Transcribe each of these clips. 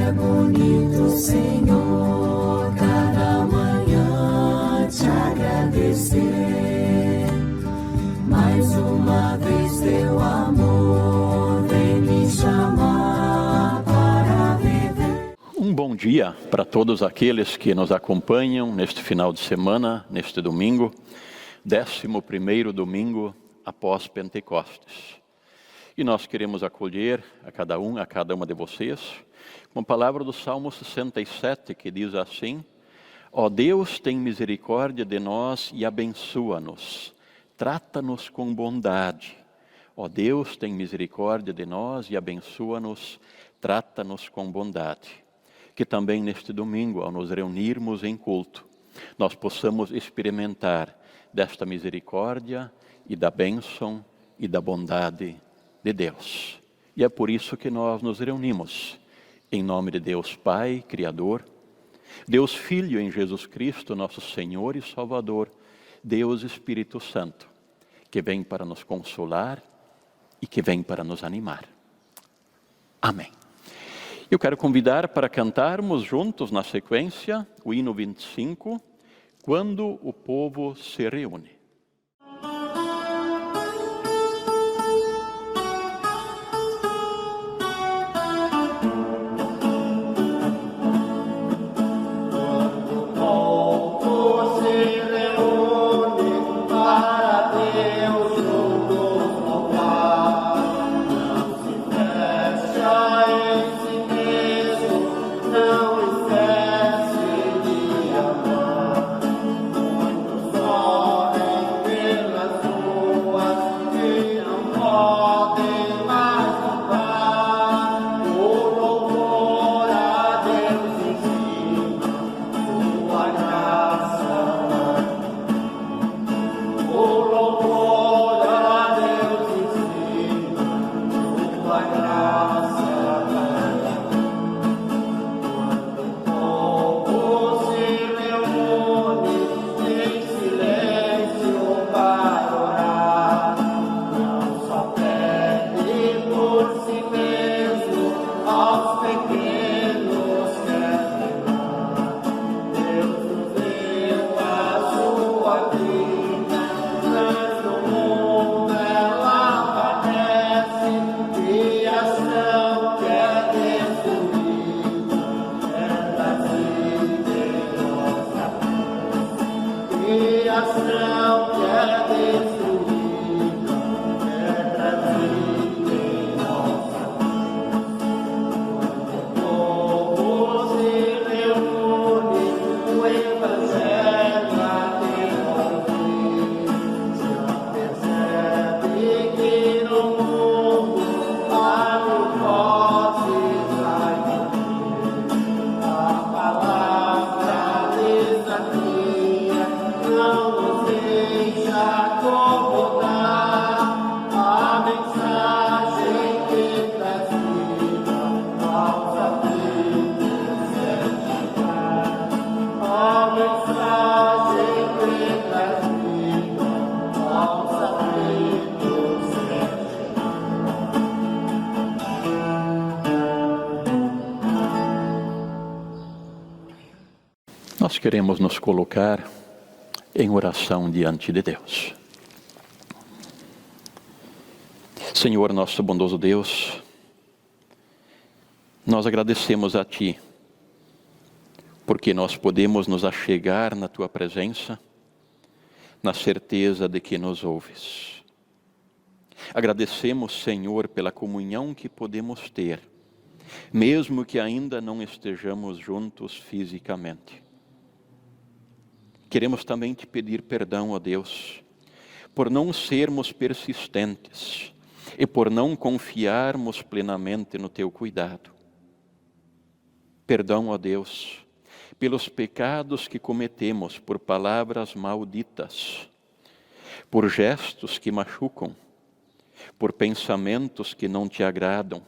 é bonito, Senhor, cada manhã te agradecer. Mais uma vez teu amor vem me chamar para viver. Um bom dia para todos aqueles que nos acompanham neste final de semana, neste domingo, 11º domingo após Pentecostes. E nós queremos acolher a cada uma de vocês, com a palavra do Salmo 67, que diz assim: ó Deus, tem misericórdia de nós e abençoa-nos, trata-nos com bondade. Ó Deus, tem misericórdia de nós e abençoa-nos, trata-nos com bondade. Que também neste domingo, ao nos reunirmos em culto, nós possamos experimentar desta misericórdia e da bênção e da bondade de Deus. E é por isso que nós nos reunimos, em nome de Deus Pai, Criador, Deus Filho em Jesus Cristo, nosso Senhor e Salvador, Deus Espírito Santo, que vem para nos consolar e que vem para nos animar. Amém. Eu quero convidar para cantarmos juntos na sequência o hino 25, Quando o Povo se Reúne. Nós queremos nos colocar em oração diante de Deus. Senhor, nosso bondoso Deus, nós agradecemos a Ti, porque nós podemos nos achegar na Tua presença, na certeza de que nos ouves. Agradecemos, Senhor, pela comunhão que podemos ter, mesmo que ainda não estejamos juntos fisicamente. Queremos também te pedir perdão, ó Deus, por não sermos persistentes e por não confiarmos plenamente no teu cuidado. Perdão, ó Deus, pelos pecados que cometemos por palavras malditas, por gestos que machucam, por pensamentos que não te agradam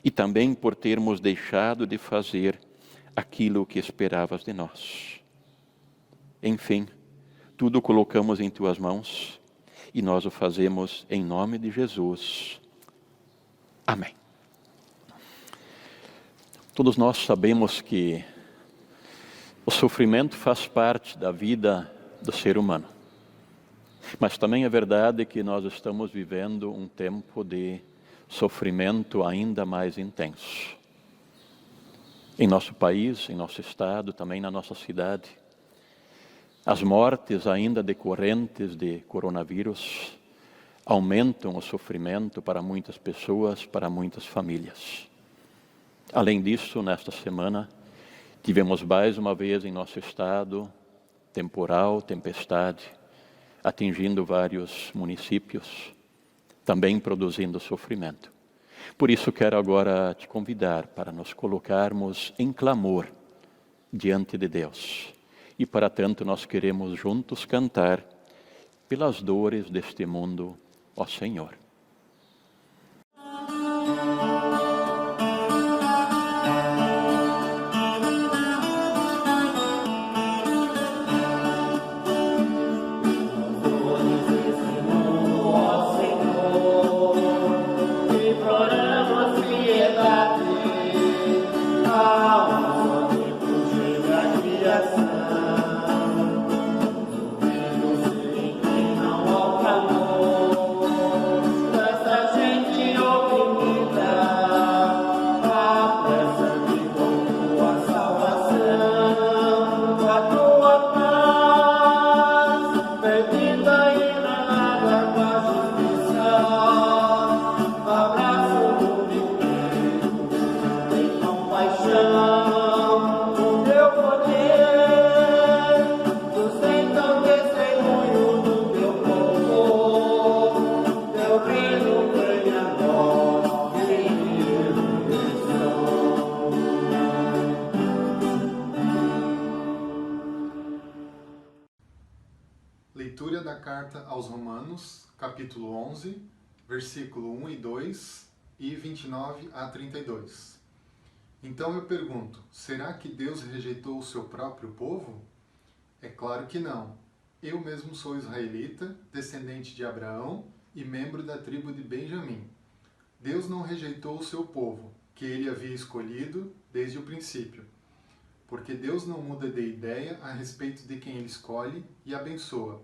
e também por termos deixado de fazer aquilo que esperavas de nós. Enfim, tudo colocamos em tuas mãos e nós o fazemos em nome de Jesus. Amém. Todos nós sabemos que o sofrimento faz parte da vida do ser humano. Mas também é verdade que nós estamos vivendo um tempo de sofrimento ainda mais intenso. Em nosso país, em nosso estado, também na nossa cidade. As mortes ainda decorrentes de coronavírus aumentam o sofrimento para muitas pessoas, para muitas famílias. Além disso, nesta semana, tivemos mais uma vez em nosso estado temporal, tempestade, atingindo vários municípios, também produzindo sofrimento. Por isso quero agora te convidar para nos colocarmos em clamor diante de Deus. E para tanto nós queremos juntos cantar pelas dores deste mundo, ó Senhor. Leitura da carta aos Romanos, capítulo 11, versículo 1 e 2 e 29 a 32. Então eu pergunto, será que Deus rejeitou o seu próprio povo? É claro que não. Eu mesmo sou israelita, descendente de Abraão e membro da tribo de Benjamim. Deus não rejeitou o seu povo, que ele havia escolhido desde o princípio. Porque Deus não muda de ideia a respeito de quem ele escolhe e abençoa.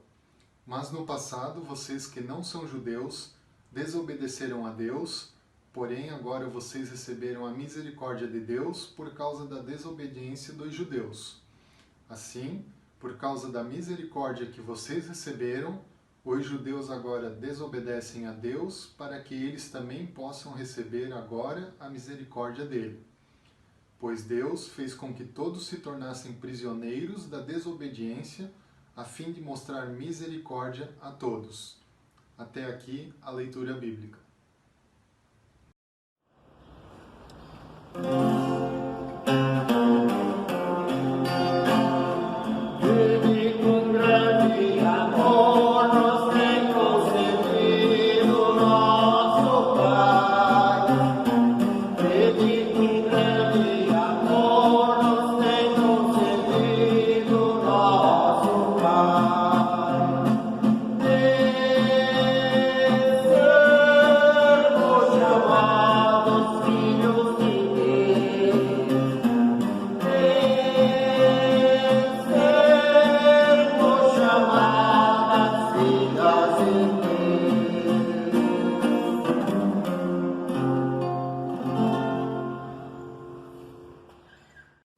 Mas no passado, vocês que não são judeus desobedeceram a Deus, porém agora vocês receberam a misericórdia de Deus por causa da desobediência dos judeus. Assim, por causa da misericórdia que vocês receberam, os judeus agora desobedecem a Deus para que eles também possam receber agora a misericórdia dele. Pois Deus fez com que todos se tornassem prisioneiros da desobediência, a fim de mostrar misericórdia a todos. Até aqui a leitura bíblica.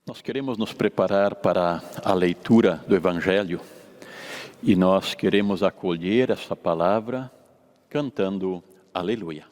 Nós queremos nos preparar para a leitura do Evangelho e nós queremos acolher essa palavra cantando Aleluia.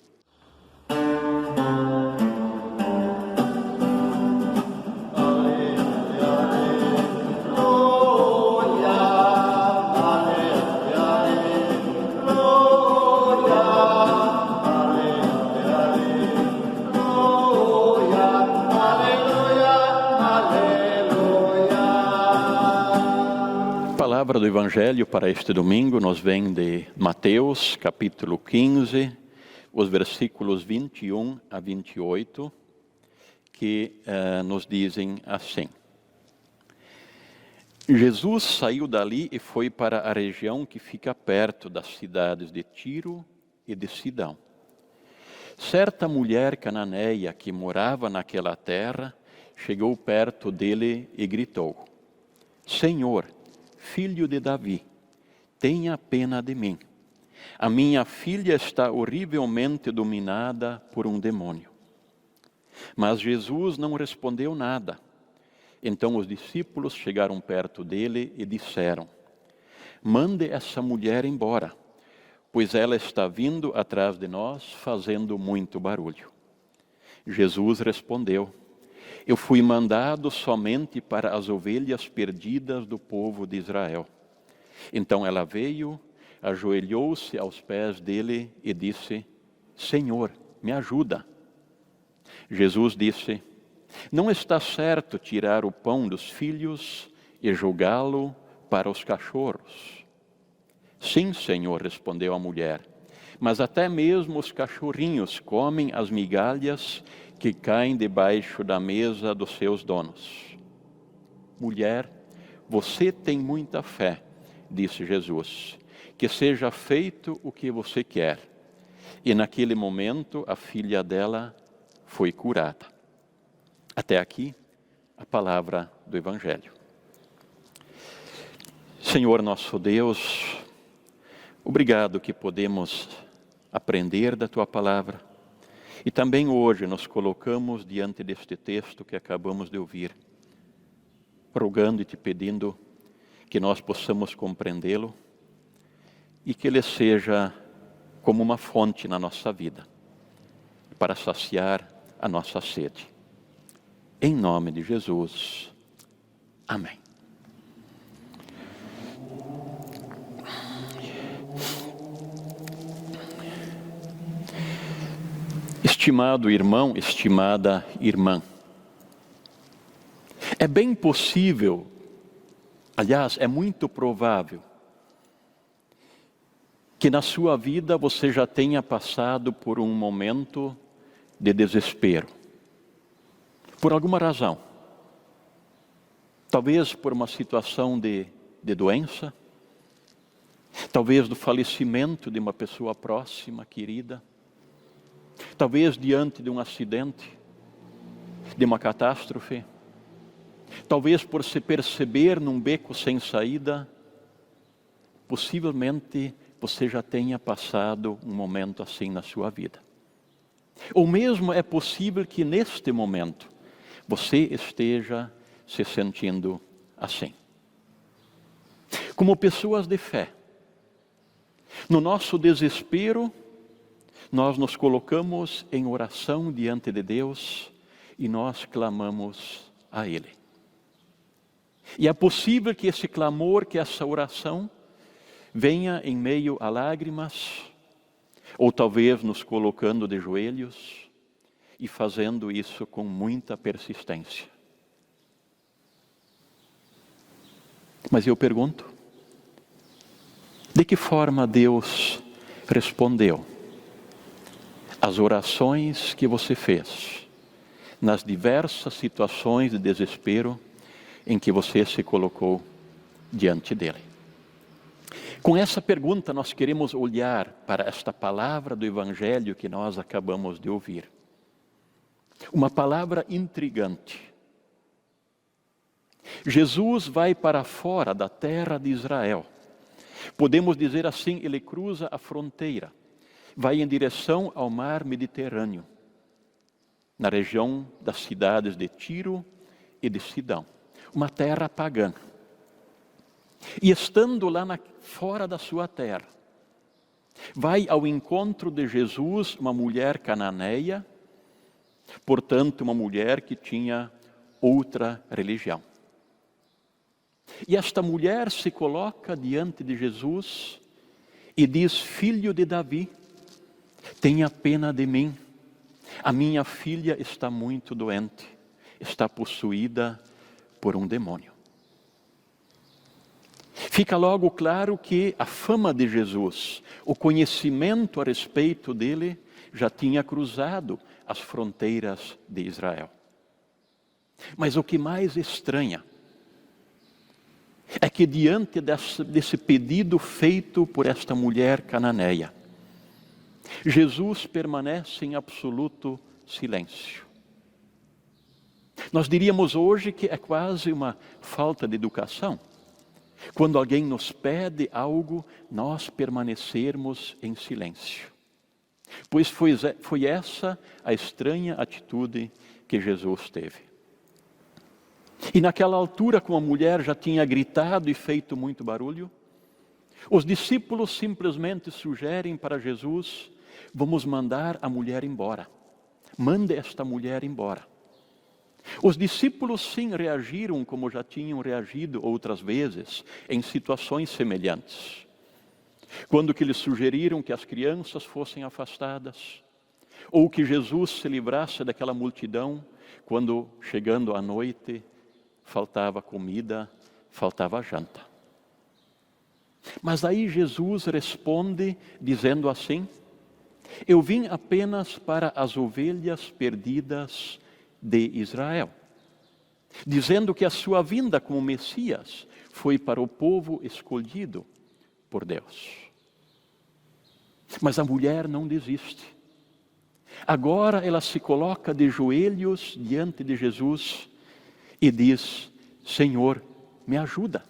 A palavra do Evangelho para este domingo nos vem de Mateus, capítulo 15, os versículos 21 a 28, que nos dizem assim. Jesus saiu dali e foi para a região que fica perto das cidades de Tiro e de Sidão. Certa mulher cananeia que morava naquela terra chegou perto dele e gritou: Senhor, filho de Davi, tenha pena de mim. A minha filha está horrivelmente dominada por um demônio. Mas Jesus não respondeu nada. Então os discípulos chegaram perto dele e disseram: Mande essa mulher embora, pois ela está vindo atrás de nós fazendo muito barulho. Jesus respondeu: Eu fui mandado somente para as ovelhas perdidas do povo de Israel. Então ela veio, ajoelhou-se aos pés dele e disse: Senhor, me ajuda. Jesus disse: Não está certo tirar o pão dos filhos e jogá-lo para os cachorros. Sim, Senhor, respondeu a mulher, mas até mesmo os cachorrinhos comem as migalhas que caem debaixo da mesa dos seus donos. Mulher, você tem muita fé, disse Jesus, que seja feito o que você quer. E naquele momento a filha dela foi curada. Até aqui a palavra do Evangelho. Senhor nosso Deus, obrigado que podemos aprender da Tua palavra. E também hoje nos colocamos diante deste texto que acabamos de ouvir, rogando e Te pedindo que nós possamos compreendê-lo e que ele seja como uma fonte na nossa vida, para saciar a nossa sede. Em nome de Jesus. Amém. Estimado irmão, estimada irmã, é bem possível, aliás, é muito provável, que na sua vida você já tenha passado por um momento de desespero, por alguma razão. Talvez por uma situação de doença, talvez do falecimento de uma pessoa próxima, querida, talvez diante de um acidente, de uma catástrofe, talvez por se perceber num beco sem saída. Possivelmente você já tenha passado um momento assim na sua vida. Ou mesmo é possível que neste momento você esteja se sentindo assim. Como pessoas de fé, no nosso desespero, nós nos colocamos em oração diante de Deus e nós clamamos a Ele. E é possível que esse clamor, que essa oração, venha em meio a lágrimas, ou talvez nos colocando de joelhos e fazendo isso com muita persistência. Mas eu pergunto, de que forma Deus respondeu às orações que você fez nas diversas situações de desespero em que você se colocou diante dele? Com essa pergunta nós queremos olhar para esta palavra do Evangelho que nós acabamos de ouvir. Uma palavra intrigante. Jesus vai para fora da terra de Israel. Podemos dizer assim, ele cruza a fronteira, vai em direção ao mar Mediterrâneo, na região das cidades de Tiro e de Sidão, uma terra pagã. E estando lá fora da sua terra, vai ao encontro de Jesus uma mulher cananeia, portanto uma mulher que tinha outra religião. E esta mulher se coloca diante de Jesus e diz: Filho de Davi, tenha pena de mim. A minha filha está muito doente, está possuída por um demônio. Fica logo claro que a fama de Jesus, o conhecimento a respeito dele, já tinha cruzado as fronteiras de Israel. Mas o que mais estranha é que diante desse pedido feito por esta mulher cananeia, Jesus permanece em absoluto silêncio. Nós diríamos hoje que é quase uma falta de educação. Quando alguém nos pede algo, nós permanecermos em silêncio. Pois foi essa a estranha atitude que Jesus teve. E naquela altura, como a mulher já tinha gritado e feito muito barulho, os discípulos simplesmente sugerem para Jesus: vamos mandar a mulher embora. Mande esta mulher embora. Os discípulos sim reagiram como já tinham reagido outras vezes em situações semelhantes. Quando que lhes sugeriram que as crianças fossem afastadas, ou que Jesus se livrasse daquela multidão, quando chegando à noite faltava comida, faltava janta. Mas aí Jesus responde dizendo assim: eu vim apenas para as ovelhas perdidas de Israel, dizendo que a sua vinda como Messias foi para o povo escolhido por Deus. Mas a mulher não desiste. Agora ela se coloca de joelhos diante de Jesus e diz: Senhor, me ajuda.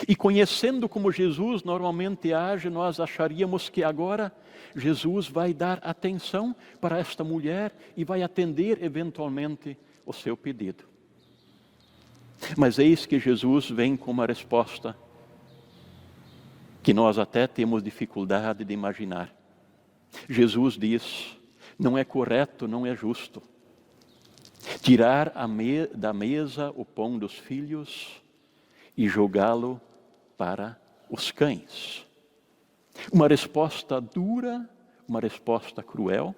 E conhecendo como Jesus normalmente age, nós acharíamos que agora Jesus vai dar atenção para esta mulher e vai atender eventualmente o seu pedido. Mas eis que Jesus vem com uma resposta que nós até temos dificuldade de imaginar. Jesus diz: não é correto, não é justo tirar da mesa o pão dos filhos e jogá-lo para os cães. Uma resposta dura, uma resposta cruel,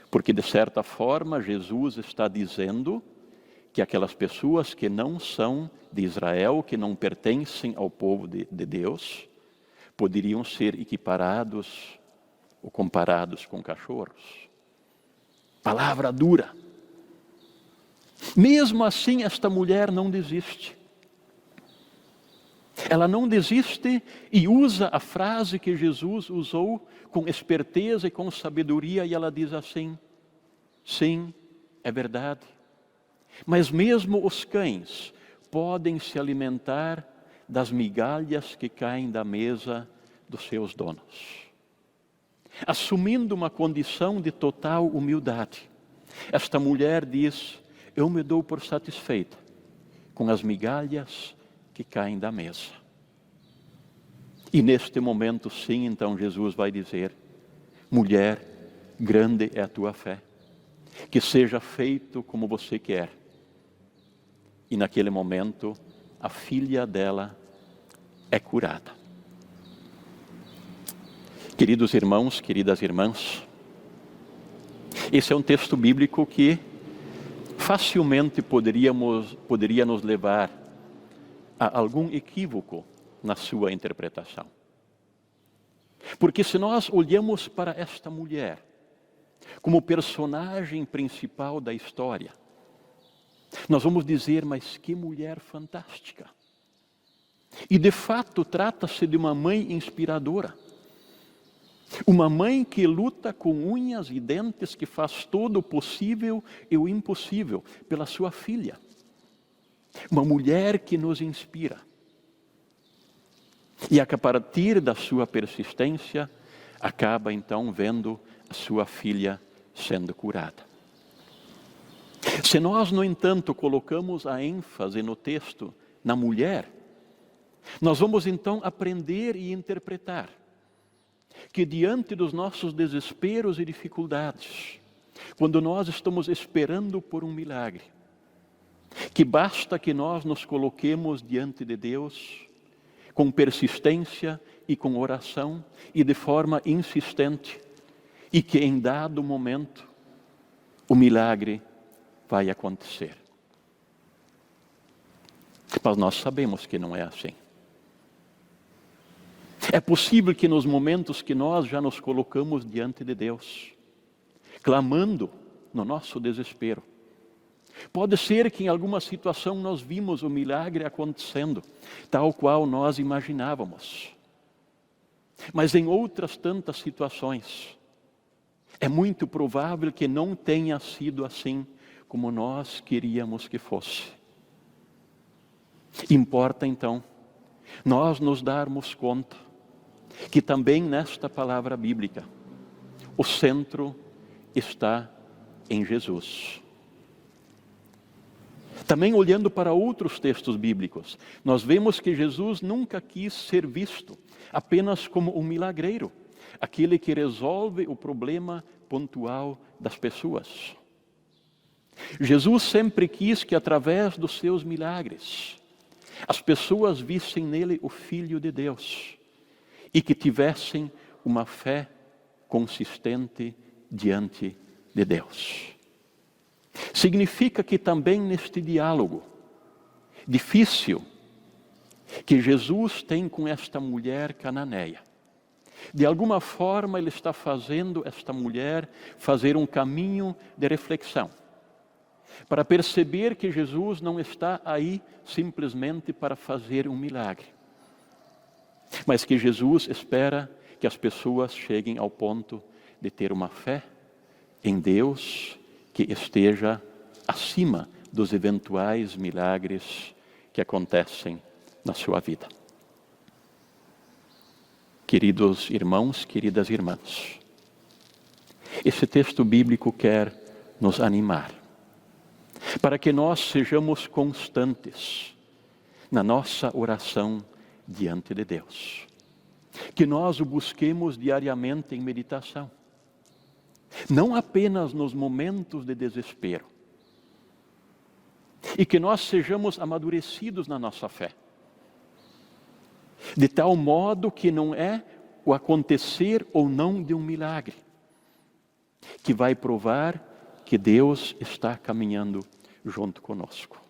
porque de certa forma Jesus está dizendo que aquelas pessoas que não são de Israel, que não pertencem ao povo de Deus, poderiam ser equiparados ou comparados com cachorros. Palavra dura. Mesmo assim, esta mulher não desiste. Ela não desiste e usa a frase que Jesus usou com esperteza e com sabedoria, e ela diz assim: sim, é verdade, mas mesmo os cães podem se alimentar das migalhas que caem da mesa dos seus donos. Assumindo uma condição de total humildade, esta mulher diz: eu me dou por satisfeita com as migalhas que caem da mesa. E neste momento, sim, então Jesus vai dizer: mulher, grande é a tua fé, que seja feito como você quer. E naquele momento, a filha dela é curada. Queridos irmãos, queridas irmãs, esse é um texto bíblico que facilmente poderia nos levar a algum equívoco na sua interpretação. Porque se nós olhamos para esta mulher como personagem principal da história, nós vamos dizer: mas que mulher fantástica! E de fato trata-se de uma mãe inspiradora. Uma mãe que luta com unhas e dentes, que faz todo o possível e o impossível pela sua filha. Uma mulher que nos inspira. E a partir da sua persistência, acaba então vendo a sua filha sendo curada. Se nós, no entanto, colocamos a ênfase no texto na mulher, nós vamos então aprender e interpretar que diante dos nossos desesperos e dificuldades, quando nós estamos esperando por um milagre, que basta que nós nos coloquemos diante de Deus com persistência e com oração e de forma insistente, e que em dado momento o milagre vai acontecer. Mas nós sabemos que não é assim. É possível que nos momentos que nós já nos colocamos diante de Deus, clamando no nosso desespero, pode ser que em alguma situação nós vimos o milagre acontecendo, tal qual nós imaginávamos. Mas em outras tantas situações, É muito provável que não tenha sido assim como nós queríamos que fosse. Importa então nós nos darmos conta que também nesta palavra bíblica o centro está em Jesus. Também olhando para outros textos bíblicos, nós vemos que Jesus nunca quis ser visto apenas como um milagreiro, aquele que resolve o problema pontual das pessoas. Jesus sempre quis que através dos seus milagres, as pessoas vissem nele o Filho de Deus e que tivessem uma fé consistente diante de Deus. Significa que também neste diálogo difícil que Jesus tem com esta mulher cananeia, de alguma forma ele está fazendo esta mulher fazer um caminho de reflexão, para perceber que Jesus não está aí simplesmente para fazer um milagre, mas que Jesus espera que as pessoas cheguem ao ponto de ter uma fé em Deus que esteja acima dos eventuais milagres que acontecem na sua vida. Queridos irmãos, queridas irmãs, esse texto bíblico quer nos animar, para que nós sejamos constantes na nossa oração diante de Deus, que nós o busquemos diariamente em meditação, não apenas nos momentos de desespero, e que nós sejamos amadurecidos na nossa fé, de tal modo que não é o acontecer ou não de um milagre que vai provar que Deus está caminhando junto conosco.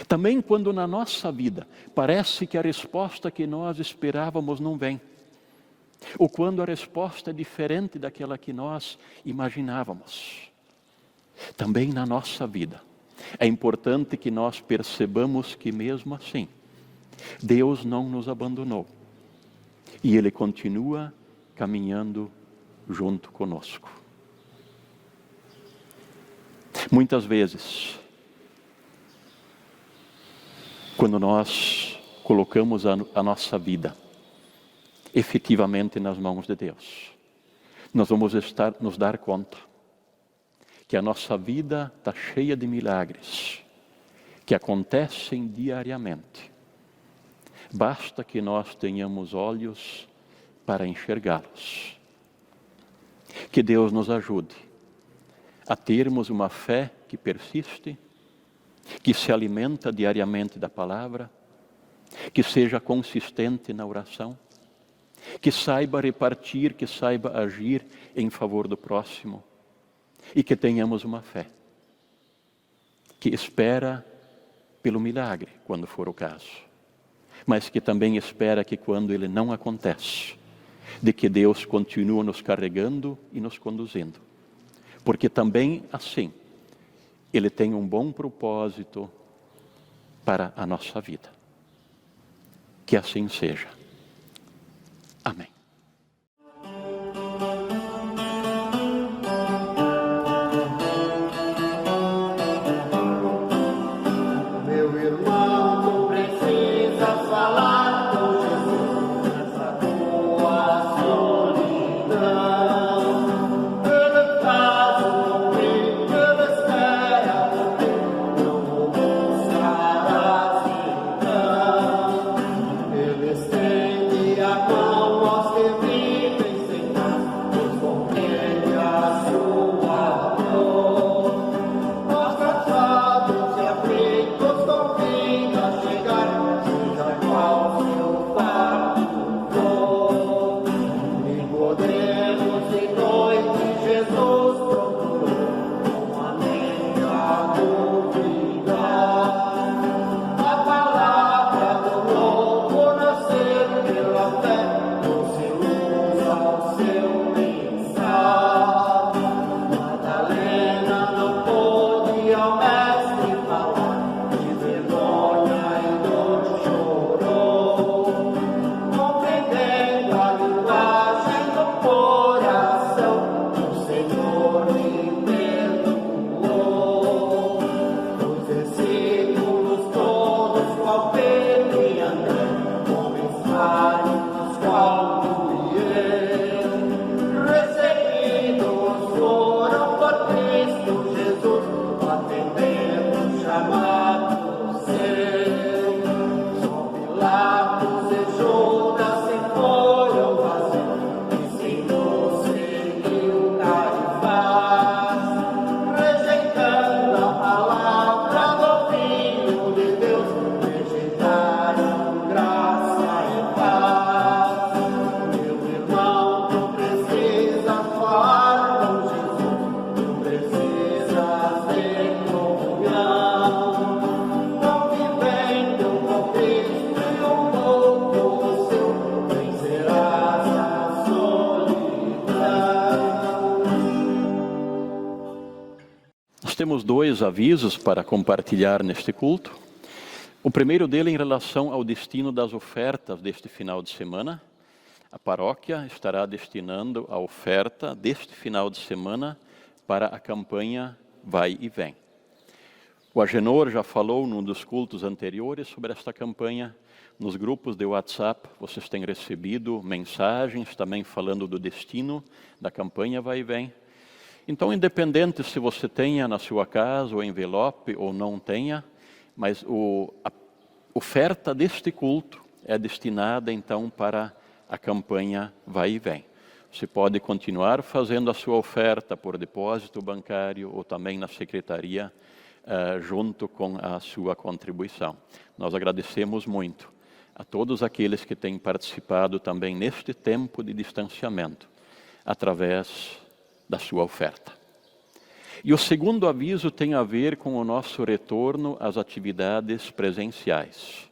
Também quando na nossa vida parece que a resposta que nós esperávamos não vem, ou quando a resposta é diferente daquela que nós imaginávamos. Também na nossa vida é importante que nós percebamos que mesmo assim, Deus não nos abandonou e Ele continua caminhando junto conosco. Muitas vezes, quando nós colocamos a nossa vida efetivamente nas mãos de Deus, nós vamos nos dar conta que a nossa vida está cheia de milagres que acontecem diariamente. Basta que nós tenhamos olhos para enxergá-los. Que Deus nos ajude a termos uma fé que persiste, que se alimenta diariamente da palavra, que seja consistente na oração, que saiba repartir, que saiba agir em favor do próximo e que tenhamos uma fé que espera pelo milagre quando for o caso, mas que também espera que quando ele não acontece, de que Deus continua nos carregando e nos conduzindo, porque também assim Ele tem um bom propósito para a nossa vida. Que assim seja. Amém. Meu irmão, tu precisas falar com Jesus nessa tua solidão. Ele faz o convite, ele espera por ti, não o buscarás então. Ele estende a mão, mostra e perdoou. Os discípulos todos, qual Pedro e André, homens válidos, qual tu e eu, recebidos foram por Cristo Jesus, atendendo o chamado seu. Só Pilatos e Judas se foram vazio, e Senhor seguiu Caifás, rejeitando a palavra do Filho de Deus, rejeitaram graça e paz. Meu irmão, tu precisas falar com Jesus, tu precisas de comunhão, convivendo com Cristo e um pouco seu, vencerás a solidão. Nós temos 2 avisos para compartilhar neste culto. O primeiro dele em relação ao destino das ofertas deste final de semana. A paróquia estará destinando a oferta deste final de semana para a campanha Vai e Vem. O Agenor já falou num dos cultos anteriores sobre esta campanha. Nos grupos de WhatsApp vocês têm recebido mensagens também falando do destino da campanha Vai e Vem. Então, independente se você tenha na sua casa o envelope ou não tenha, mas a oferta deste culto é destinada então para a campanha Vai e Vem. Você pode continuar fazendo a sua oferta por depósito bancário ou também na secretaria, junto com a sua contribuição. Nós agradecemos muito a todos aqueles que têm participado também neste tempo de distanciamento, através da sua oferta. E o segundo aviso tem a ver com o nosso retorno às atividades presenciais.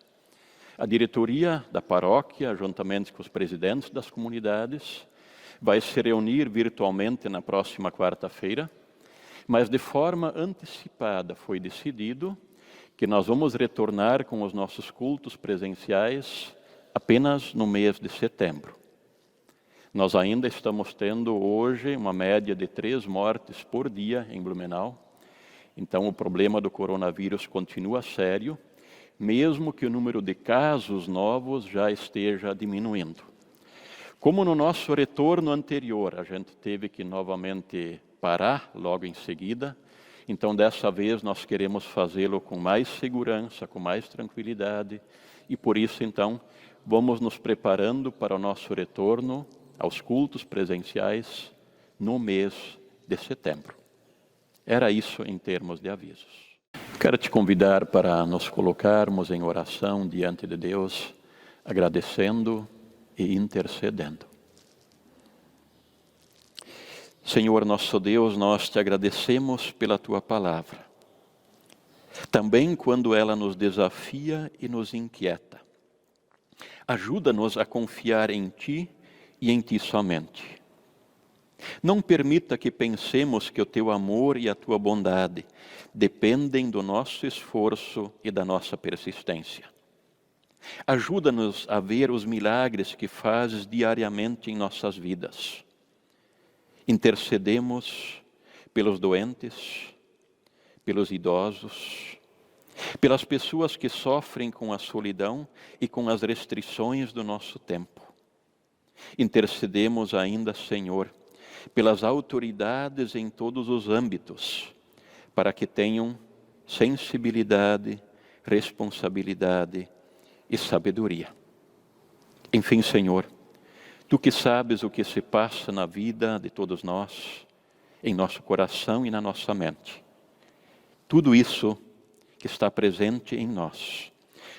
A diretoria da paróquia, juntamente com os presidentes das comunidades, vai se reunir virtualmente na próxima quarta-feira, mas de forma antecipada foi decidido que nós vamos retornar com os nossos cultos presenciais apenas no mês de setembro. Nós ainda estamos tendo hoje uma média de 3 mortes por dia em Blumenau. Então o problema do coronavírus continua sério, mesmo que o número de casos novos já esteja diminuindo. Como no nosso retorno anterior, a gente teve que novamente parar logo em seguida, então dessa vez nós queremos fazê-lo com mais segurança, com mais tranquilidade, e por isso então vamos nos preparando para o nosso retorno aos cultos presenciais no mês de setembro. Era isso em termos de avisos. Quero te convidar para nos colocarmos em oração diante de Deus, agradecendo e intercedendo. Senhor nosso Deus, nós te agradecemos pela tua palavra. Também quando ela nos desafia e nos inquieta. Ajuda-nos a confiar em ti e em ti somente. Não permita que pensemos que o teu amor e a tua bondade dependem do nosso esforço e da nossa persistência. Ajuda-nos a ver os milagres que fazes diariamente em nossas vidas. Intercedemos pelos doentes, pelos idosos, pelas pessoas que sofrem com a solidão e com as restrições do nosso tempo. Intercedemos ainda, Senhor, pelas autoridades em todos os âmbitos, para que tenham sensibilidade, responsabilidade e sabedoria. Enfim, Senhor, tu que sabes o que se passa na vida de todos nós, em nosso coração e na nossa mente, tudo isso que está presente em nós,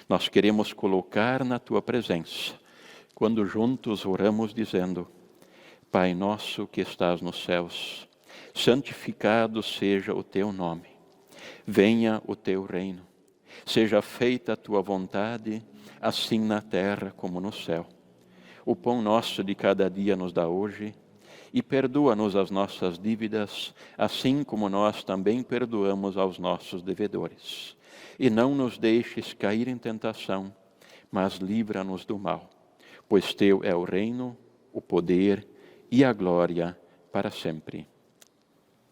nós queremos colocar na tua presença, quando juntos oramos dizendo: Pai nosso que estás nos céus, santificado seja o teu nome. Venha o teu reino. Seja feita a tua vontade, assim na terra como no céu. O pão nosso de cada dia nos dá hoje, e perdoa-nos as nossas dívidas, assim como nós também perdoamos aos nossos devedores. E não nos deixes cair em tentação, mas livra-nos do mal. Pois teu é o reino, o poder e a glória para sempre.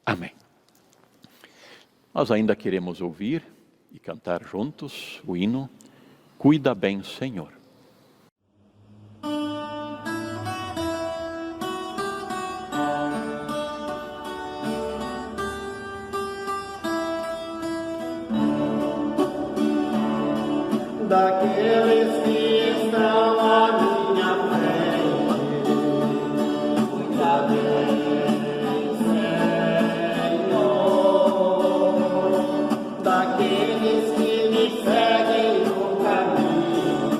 Amém. Nós ainda queremos ouvir e cantar juntos o hino Cuida bem, Senhor. Daqueles que estão à minha frente, cuida bem, Senhor. Daqueles que me seguem no caminho,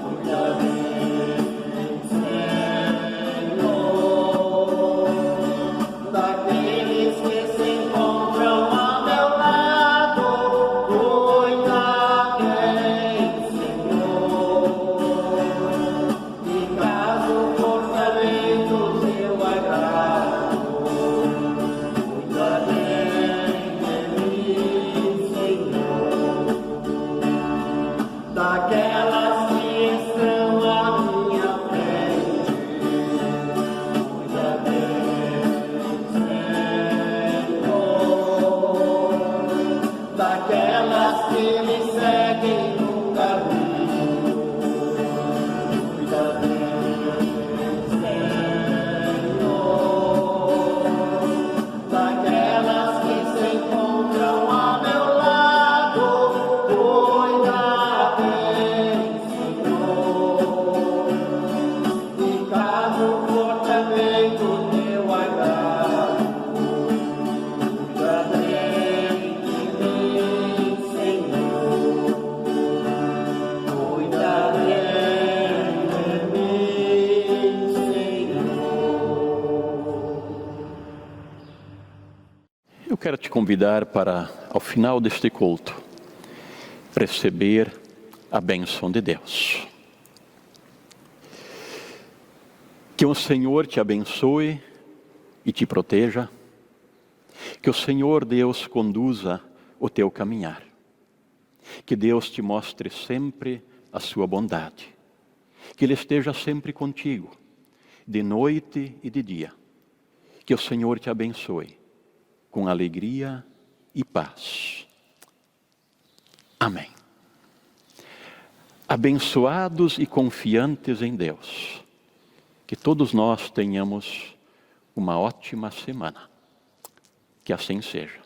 cuida bem, Senhor. Daqueles que se encontram a meu lado, cuida bem, Senhor. E caso for também do teu agrado, cuida bem de mim, Senhor. Daquelas que estão à minha frente, cuida bem, Senhor. Daquelas que me seguem no caminho, cuida bem, Senhor. Daquelas que se encontram a meu lado, cuida bem, Senhor. E caso for também do teu agrado, cuida bem de mim, Senhor. Cuida bem de mim, Senhor. Eu quero te convidar para, ao final deste culto, receber a bênção de Deus. Que o Senhor te abençoe e te proteja. Que o Senhor Deus conduza o teu caminhar. Que Deus te mostre sempre a sua bondade. Que Ele esteja sempre contigo, de noite e de dia. Que o Senhor te abençoe com alegria e paz. Amém. Abençoados e confiantes em Deus, que todos nós tenhamos uma ótima semana. Que assim seja.